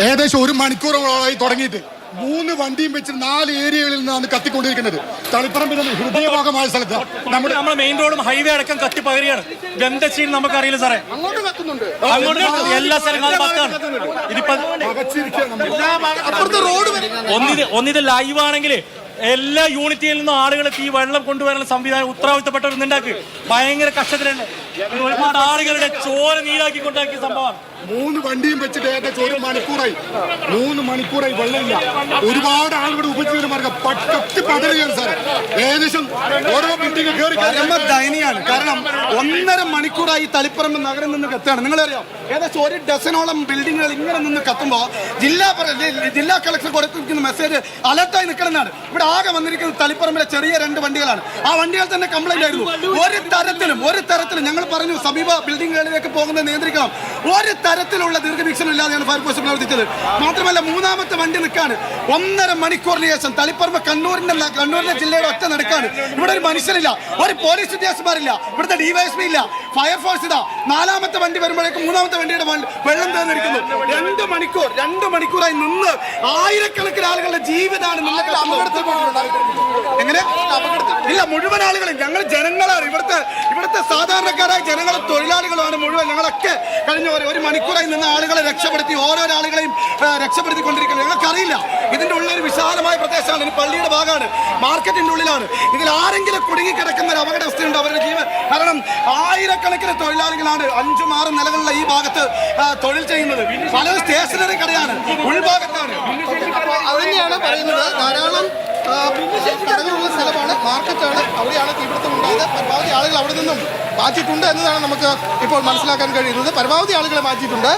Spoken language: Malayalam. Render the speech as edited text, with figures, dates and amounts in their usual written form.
ഏകദേശം 1 മണിക്കൂറോളമായി തുടങ്ങിയിട്ട് 3 വണ്ടിയും വെച്ച് 4 ഏരിയകളിൽ നിന്നാണ് കത്തിക്കൊണ്ടിരിക്കുന്നത്. തളിപ്പറമ്പിൽ ഹൃദയഭാഗമായ സ്ഥലത്ത് നമ്മുടെ മെയിൻ റോഡും ഹൈവേ അടക്കം കത്തി പകരുകയാണ്. എന്താ ചെയ്യുന്നത് നമുക്കറിയില്ല സാറേ. അങ്ങോട്ട് കത്തുന്നുണ്ട്, അങ്ങോട്ട് എല്ലാ സ്ഥലങ്ങളും ബസ്സാണ്. ഒന്നിത് ലൈവ് ആണെങ്കിൽ എല്ലാ യൂണിറ്റിയിൽ നിന്നും ആളുകൾക്ക് ഈ വെള്ളം കൊണ്ടുവരാനുള്ള സംവിധാനം ഉത്തരവാദിത്തപ്പെട്ടവർ ഉണ്ടാക്കി ഭയങ്കര കഷ്ടത്തിലുണ്ട്. ഒരുപാട് ആളുകളുടെ ചോര നീരാക്കി കൊണ്ടാക്കിയ സംഭവമാണ്. 3 വണ്ടിയും വെച്ചിട്ട് ഏകദേശം 1 മണിക്കൂറായി. 3 മണിക്കൂറായി വെള്ളമില്ല. ഒരുപാട് ആളുകളുടെ ഉപജീവന മാർഗം കത്തി പടരുകയാണ് സാർ. ഏകദേശം ഓരോ ബിൽഡിംഗ് കയറി ദയനീയാണ്. കാരണം 1.5 മണിക്കൂറായി തളിപ്പറമ്പ് നഗരം നിന്ന് കത്താണ്. നിങ്ങളറിയാം, ഏകദേശം 1 ഡസനോളം ബിൽഡിങ്ങുകൾ ഇങ്ങനെ നിന്ന് കത്തുമ്പോൾ ജില്ലാ കളക്ടർ കൊടുത്തിരിക്കുന്ന മെസ്സേജ് അലർട്ടായി നിൽക്കണമെന്നാണ്. ഇവിടെ ആകെ വന്നിരിക്കുന്നത് തളിപ്പറമ്പിലെ ചെറിയ 2 വണ്ടികളാണ്. ആ വണ്ടികൾ തന്നെ കംപ്ലൈന്റ് ആയിരുന്നു. ഒരു തരത്തിലും ഞങ്ങൾ പറഞ്ഞു സമീപ ബിൽഡിങ്ങുകളിലേക്ക് പോകുന്നത് നിയന്ത്രിക്കണം. ഒരു തരത്തിലുള്ള ദീർഘവീക്ഷണം ഇല്ലാതെയാണ് ഫയർഫോഴ്സ് പ്രവർത്തിച്ചത്. മാത്രമല്ല 3ാമത്തെ വണ്ടി നിൽക്കാണ്. 1.5 മണിക്കൂറിന് ശേഷം തളിപ്പറമ്പ് കണ്ണൂരിന്റെ ജില്ലയുടെ ഒറ്റ നടക്കാണ്. ഇവിടെ ഒരു മനുഷ്യരില്ല, ഒരു പോലീസ് ഉദ്യോഗസ്ഥന്മാരില്ല, ഇവിടുത്തെ ഡിവൈഎസ്പി ഇല്ല, ഫയർഫോഴ്സ് ഇതാ. 4ാമത്തെ വണ്ടി വരുമ്പോഴേക്കും 3ാമത്തെ വണ്ടിയുടെ വെള്ളം തീർന്നിരിക്കുന്നു. 2 മണിക്കൂറായി നിന്ന് ആയിരക്കണക്കിന് ആളുകളുടെ ജീവിതമാണ് എങ്ങനെ ഇല്ല. മുഴുവൻ ആളുകളും ഞങ്ങൾ ജനങ്ങളാണ്, ഇവിടുത്തെ സാധാരണക്കാരായ ജനങ്ങളും തൊഴിലാളികളുമാണ് മുഴുവൻ. ഞങ്ങളൊക്കെ കഴിഞ്ഞ 1 മണിക്കൂറായി നിന്ന് ആളുകളെ രക്ഷപ്പെടുത്തി, ഓരോരോ ആളുകളെയും രക്ഷപ്പെടുത്തിക്കൊണ്ടിരിക്കുന്നത്. ഞങ്ങൾക്കറിയില്ല, ഇതിന്റെ ഉള്ളൊരു വിശാലമായ പ്രദേശമാണ്. ഇനി പള്ളിയുടെ ഭാഗമാണ്, മാർക്കറ്റിന്റെ ഉള്ളിലാണ്. ഇതിൽ ആരെങ്കിലും കുടുങ്ങിക്കിടക്കുന്ന ഒരു അപകടാവസ്ഥയുണ്ട് അവരുടെ ജീവൻ. കാരണം ആയിരക്കണക്കിന് തൊഴിലാളികളാണ് 5ഉം 6ഉം നിലകളിലെ ഈ ഭാഗത്ത് തൊഴിൽ ചെയ്യുന്നത്. പലരും സ്റ്റേഷനറി കടയാണ്, ഉൾഭാഗത്താണ്. അത് തന്നെയാണ് പറയുന്നത്. ധാരാളം കടകളുള്ള സ്ഥലമാണ്, മാർക്കറ്റാണ്. അവിടെയാണ് തീപിടുത്തം ഉണ്ടായത്. പരമാവധി ആളുകൾ അവിടെ നിന്നും മാറ്റിയിട്ടുണ്ട് എന്നതാണ് നമുക്ക് ഇപ്പോൾ മനസ്സിലാക്കാൻ കഴിയുന്നത്. പരമാവധി ആളുകളെ മാറ്റിയിട്ടുണ്ട്.